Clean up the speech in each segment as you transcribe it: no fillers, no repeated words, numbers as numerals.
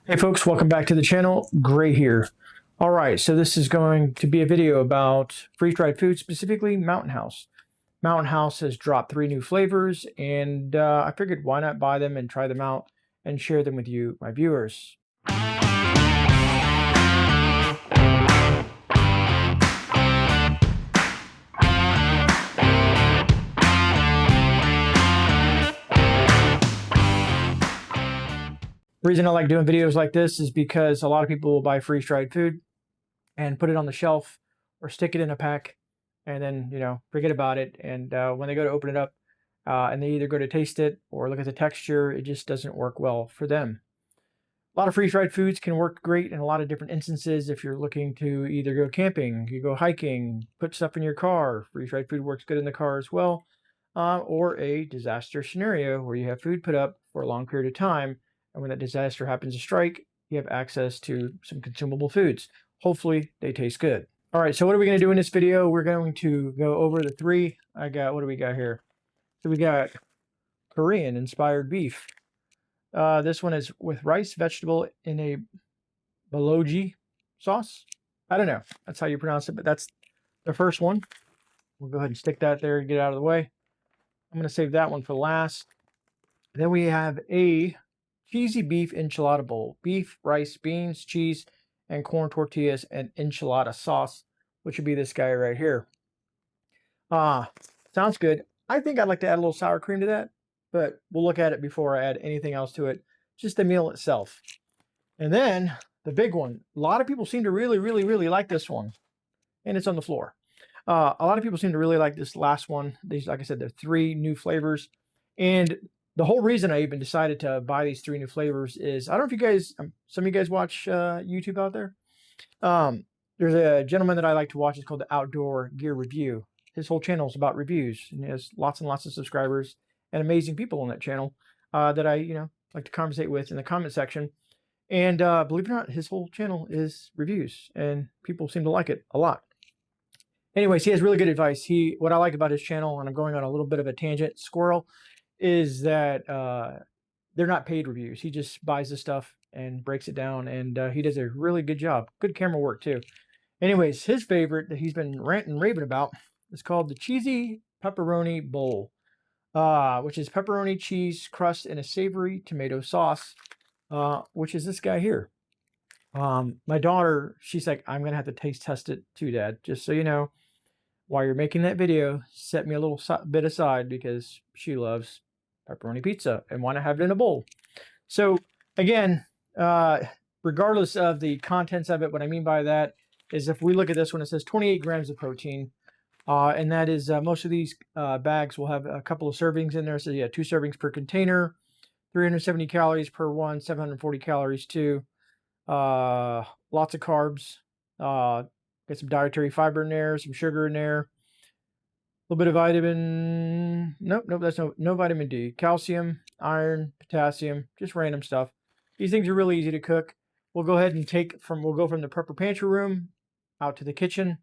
Hey folks, welcome back to the channel. Gray here. All right, so this is going to be a video about freeze-dried food, specifically Mountain House. Mountain House has dropped 3 new flavors, and I figured why not buy them and try them out and share them with you, my viewers. The reason I like doing videos like this is because a lot of people will buy freeze-dried food and put it on the shelf or stick it in a pack and then, forget about it. And when they go to open it up and they either go to taste it or look at the texture, it just doesn't work well for them. A lot of freeze-dried foods can work great in a lot of different instances. If you're looking to either go camping, you go hiking, put stuff in your car, freeze-dried food works good in the car as well. Or a disaster scenario where you have food put up for a long period of time, and when that disaster happens to strike, you have access to some consumable foods. Hopefully, they taste good. All right, so what are we going to do in this video? We're going to go over the 3. What do we got here? So we got Korean-inspired beef. This one is with rice, vegetable in a bulgogi sauce. I don't know. That's how you pronounce it, but that's the first one. We'll go ahead and stick that there and get it out of the way. I'm going to save that one for last. Then we have a cheesy beef enchilada bowl. Beef, rice, beans, cheese, and corn tortillas and enchilada sauce, which would be this guy right here. Sounds good. I think I'd like to add a little sour cream to that, but we'll look at it before I add anything else to it. Just the meal itself. And then the big one. A lot of people seem to really like this one. And it's on the floor. A lot of people seem to really like this last one. These, like I said, there are 3 new flavors. And the whole reason I even decided to buy these 3 new flavors is, I don't know if you guys, some of you guys watch YouTube out there. There's a gentleman that I like to watch. It's called the Outdoor Gear Review. His whole channel is about reviews, and he has lots and lots of subscribers and amazing people on that channel that I, like to conversate with in the comment section. And believe it or not, his whole channel is reviews, and people seem to like it a lot. Anyways, he has really good advice. What I like about his channel, and I'm going on a little bit of a tangent, squirrel, is that they're not paid reviews. He just buys the stuff and breaks it down, and he does a really good job. Good camera work, too. Anyways, his favorite that he's been ranting and raving about is called the Cheesy Pepperoni Bowl, which is pepperoni cheese crust in a savory tomato sauce, which is this guy here. My daughter, she's like, I'm going to have to taste test it too, Dad. Just so you know, while you're making that video, set me a little bit aside because she loves pepperoni pizza and want to have it in a bowl. So again, regardless of the contents of it, what I mean by that is if we look at this one, it says 28 grams of protein. And that is, most of these bags will have a couple of servings in there. So yeah, 2 servings per container, 370 calories per one, 740 calories too. Lots of carbs, got some dietary fiber in there, some sugar in there, a little bit of vitamin, nope, that's no vitamin D, calcium, iron, potassium, just random stuff. These things are really easy to cook. We'll go ahead and we'll go from the prepper pantry room out to the kitchen,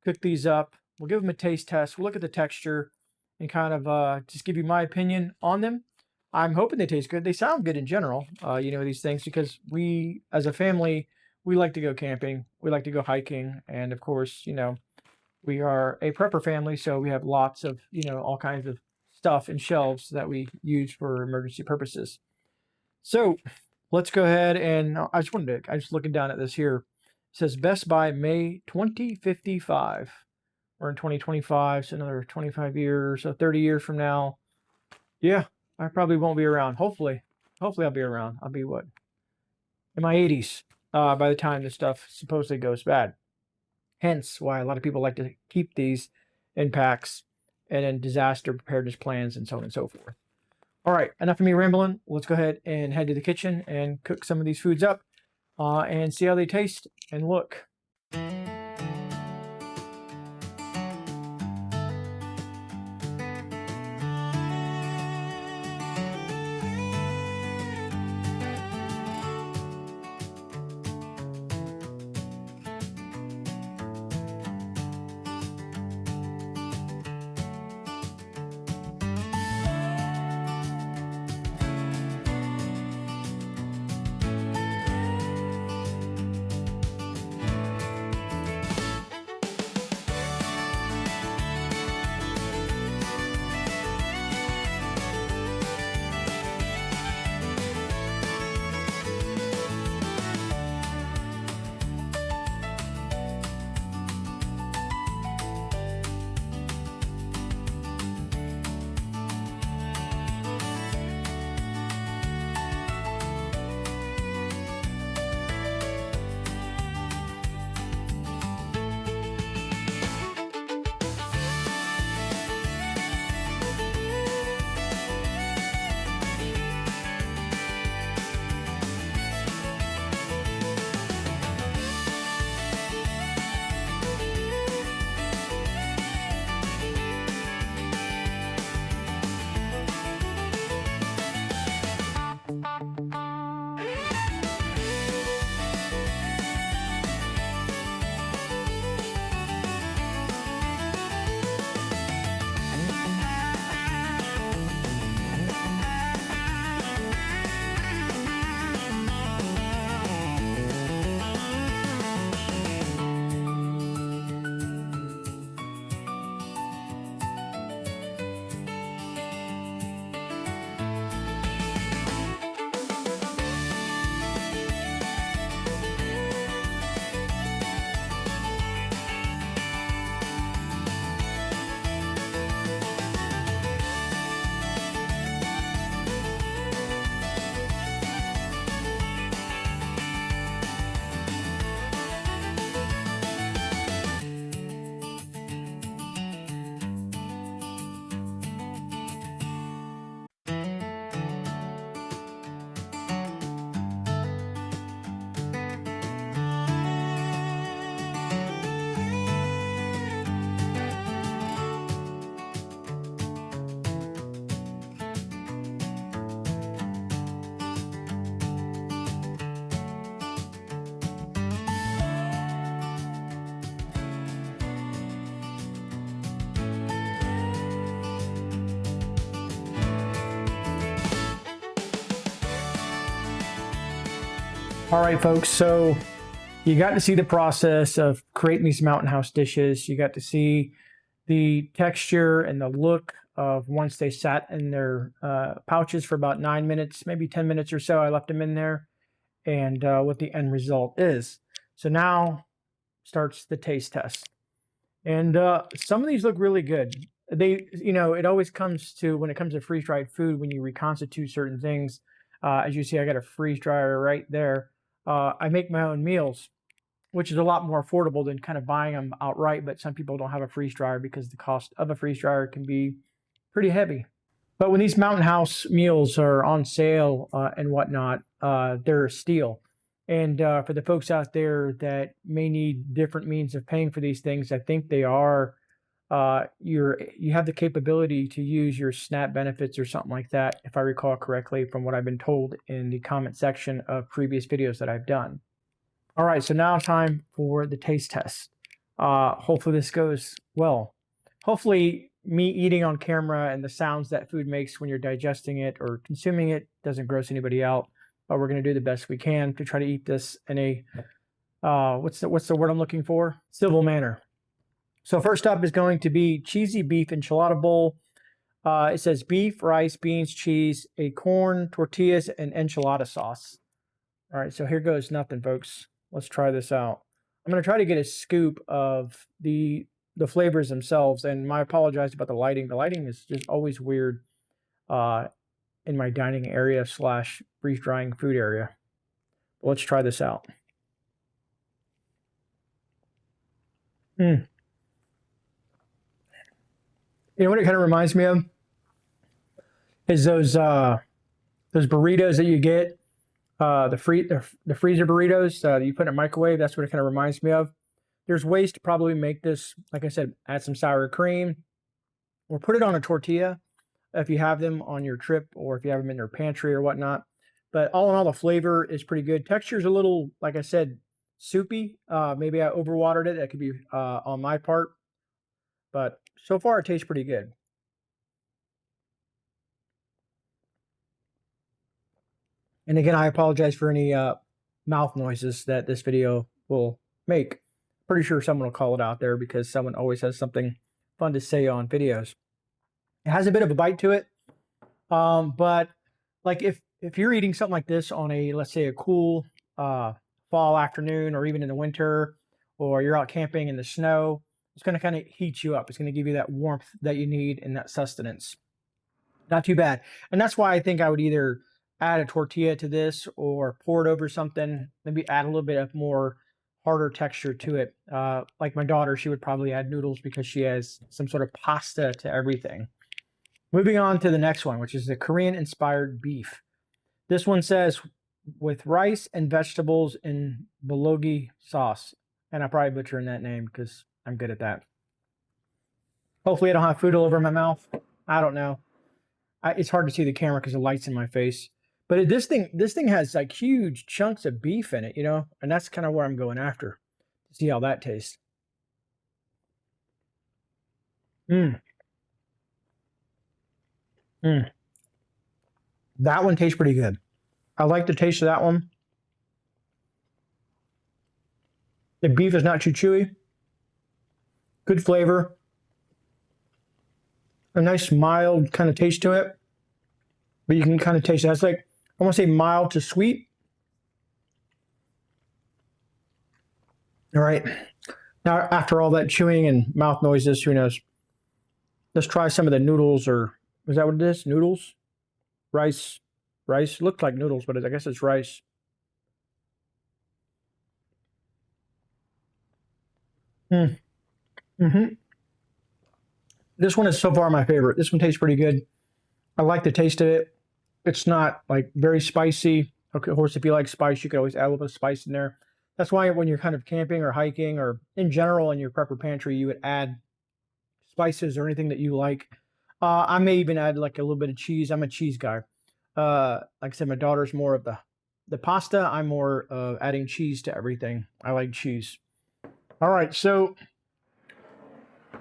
cook these up. We'll give them a taste test. We'll look at the texture and kind of just give you my opinion on them. I'm hoping they taste good. They sound good in general, these things, because we, as a family, we like to go camping. We like to go hiking. And of course, we are a prepper family. So we have lots of, all kinds of stuff and shelves that we use for emergency purposes. So let's go ahead and I'm just looking down at this here. It says Best By May 2055. We're in 2025. So another 25 years, so 30 years from now. Yeah. I probably won't be around. Hopefully I'll be around. I'll be what? In my 80s by the time this stuff supposedly goes bad. Hence why a lot of people like to keep these in packs and in disaster preparedness plans and so on and so forth. All right, enough of me rambling. Let's go ahead and head to the kitchen and cook some of these foods up and see how they taste and look. All right, folks, so you got to see the process of creating these Mountain House dishes. You got to see the texture and the look of once they sat in their pouches for about 9 minutes, maybe 10 minutes or so. I left them in there, and what the end result is. So now starts the taste test. And some of these look really good. They, it always comes to, when it comes to freeze-dried food, when you reconstitute certain things, as you see, I got a freeze dryer right there. I make my own meals, which is a lot more affordable than kind of buying them outright, but some people don't have a freeze dryer because the cost of a freeze dryer can be pretty heavy. But when these Mountain House meals are on sale and whatnot, they're a steal. And for the folks out there that may need different means of paying for these things, I think they are. You have the capability to use your SNAP benefits or something like that, if I recall correctly, from what I've been told in the comment section of previous videos that I've done. All right, so now time for the taste test. Hopefully this goes well. Hopefully me eating on camera and the sounds that food makes when you're digesting it or consuming it doesn't gross anybody out. But we're going to do the best we can to try to eat this in a, what's the word I'm looking for? Civil manner. So first up is going to be cheesy beef enchilada bowl. It says beef, rice, beans, cheese, a corn, tortillas, and enchilada sauce. All right, so here goes nothing, folks. Let's try this out. I'm going to try to get a scoop of the flavors themselves, and I apologize about the lighting. The lighting is just always weird in my dining area / freeze drying food area. But let's try this out. You know what it kind of reminds me of? Is those burritos that you get, the freezer burritos that you put in a microwave. That's what it kind of reminds me of. There's ways to probably make this, like I said, add some sour cream or put it on a tortilla if you have them on your trip or if you have them in your pantry or whatnot. But all in all, the flavor is pretty good. Texture's a little, like I said, soupy. Maybe I overwatered it. That could be on my part. But so far, it tastes pretty good. And again, I apologize for any mouth noises that this video will make. Pretty sure someone will call it out there because someone always has something fun to say on videos. It has a bit of a bite to it, but like if you're eating something like this on a, let's say, a cool fall afternoon or even in the winter, or you're out camping in the snow, it's going to kind of heat you up. It's going to give you that warmth that you need and that sustenance. Not too bad. And that's why I think I would either add a tortilla to this or pour it over something, maybe add a little bit of more harder texture to it. Like my daughter, she would probably add noodles because she has some sort of pasta to everything. Moving on to the next one, which is the Korean-inspired beef. This one says, with rice and vegetables in bulgogi sauce. And I'm probably butchering that name because I'm good at that. Hopefully I don't have food all over my mouth. I don't know. It's hard to see the camera because the light's in my face. But this thing has like huge chunks of beef in it, and that's kind of where I'm going after. See how that tastes. That one tastes pretty good. I like the taste of that one. The beef is not too chewy. Good flavor. A nice mild kind of taste to it. But you can kind of taste it. It's like, I want to say mild to sweet. All right. Now, after all that chewing and mouth noises, who knows? Let's try some of the noodles, or is that what it is? Noodles? Rice? Rice? Looks like noodles, but I guess it's rice. This one is so far my favorite. This one tastes pretty good. I like the taste of it. It's not like very spicy. Okay, of course, if you like spice, you could always add a little bit of spice in there. That's why when you're kind of camping or hiking or in general in your prepper pantry, you would add spices or anything that you like. I may even add like a little bit of cheese. I'm a cheese guy. Like I said, my daughter's more of the pasta. I'm more of adding cheese to everything. I like cheese. All right, so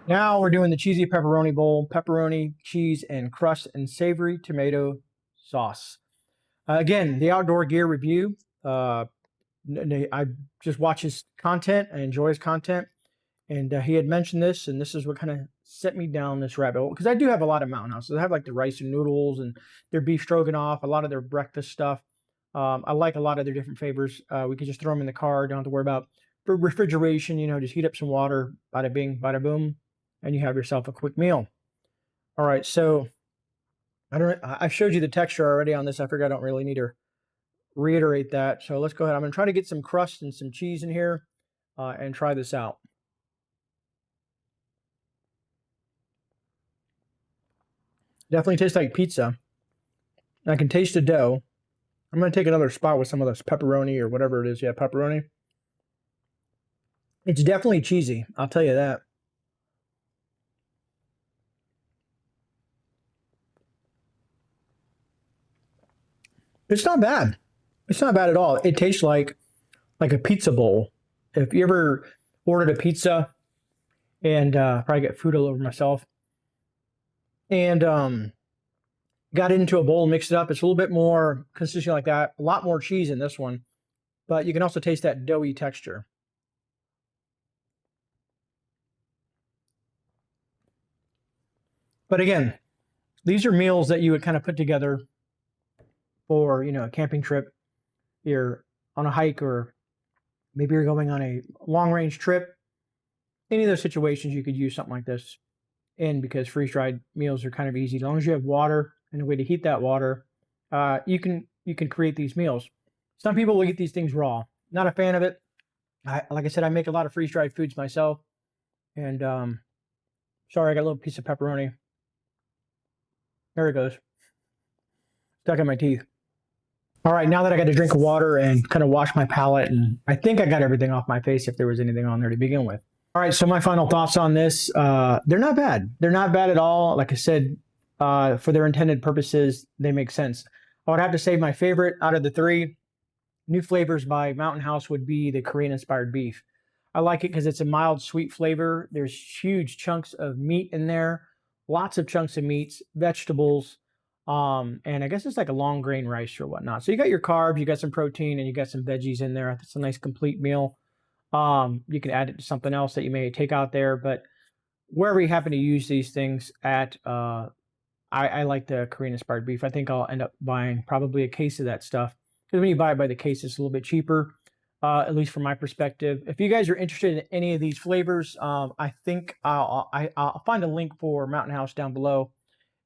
now we're doing the cheesy pepperoni bowl. Pepperoni, cheese, and crust and savory tomato sauce. Again, the outdoor gear review. I just watch his content. I enjoy his content. And he had mentioned this, and this is what kind of set me down this rabbit hole. Because I do have a lot of mountain houses. I have like the rice and noodles and their beef stroganoff, a lot of their breakfast stuff. I like a lot of their different flavors. We could just throw them in the car. Don't have to worry about for refrigeration. You know, just heat up some water, bada bing, bada boom, and you have yourself a quick meal. All right, so I showed you the texture already on this. I figure I don't really need to reiterate that. So let's go ahead. I'm going to try to get some crust and some cheese in here and try this out. Definitely tastes like pizza. I can taste the dough. I'm going to take another spot with some of this pepperoni or whatever it is. Yeah, pepperoni. It's definitely cheesy. I'll tell you that. It's not bad. It's not bad at all. It tastes like a pizza bowl. If you ever ordered a pizza and probably get food all over myself and got it into a bowl and mixed it up, it's a little bit more consistent like that. A lot more cheese in this one, but you can also taste that doughy texture. But again, these are meals that you would kind of put together for, you know, a camping trip. You're on a hike, or maybe you're going on a long range trip. Any of those situations, you could use something like this in, because freeze dried meals are kind of easy. As long as you have water and a way to heat that water, you can create these meals. Some people will eat these things raw. Not a fan of it. Like I said, I make a lot of freeze dried foods myself. And sorry, I got a little piece of pepperoni. There it goes. Stuck in my teeth. All right, now that I got a drink of water and kind of wash my palate, and I think I got everything off my face if there was anything on there to begin with. All right, so my final thoughts on this, they're not bad. They're not bad at all. Like I said, for their intended purposes, they make sense. I would have to say my favorite out of the three new flavors by Mountain House would be the Korean-inspired beef. I like it because it's a mild, sweet flavor. There's huge chunks of meat in there, lots of chunks of meats, vegetables, and I guess it's like a long grain rice or whatnot. So you got your carbs, you got some protein, and you got some veggies in there. It's a nice complete meal. You can add it to something else that you may take out there, but wherever you happen to use these things at, I like the Korean-inspired beef. I think I'll end up buying probably a case of that stuff, because when you buy it by the case, it's a little bit cheaper, at least from my perspective. If you guys are interested in any of these flavors, I think I'll find a link for Mountain House down below,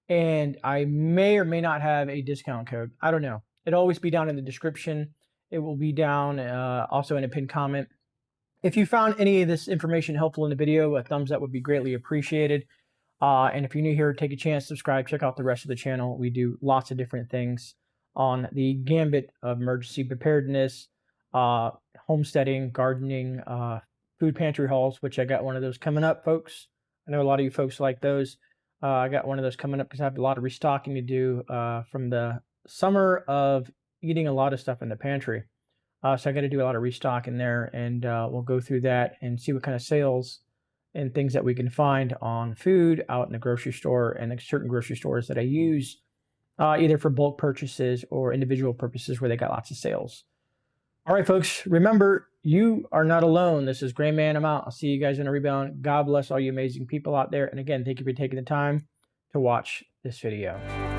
and I may or may not have a discount code. I don't know. It'll always be down in the description. It will be down also in a pinned comment. If you found any of this information helpful in the video, a thumbs up would be greatly appreciated. And if you're new here, take a chance, subscribe, check out the rest of the channel. We do lots of different things on the gambit of emergency preparedness, homesteading, gardening, food pantry hauls, which I got one of those coming up, folks. I know a lot of you folks like those. I got one of those coming up because I have a lot of restocking to do from the summer of eating a lot of stuff in the pantry. So I got to do a lot of restock in there, and we'll go through that and see what kind of sales and things that we can find on food out in the grocery store, and the certain grocery stores that I use either for bulk purchases or individual purposes where they got lots of sales. All right, folks, remember, you are not alone. This is GreyMan. I'm out. I'll see you guys in a rebound. God bless all you amazing people out there. And again, thank you for taking the time to watch this video.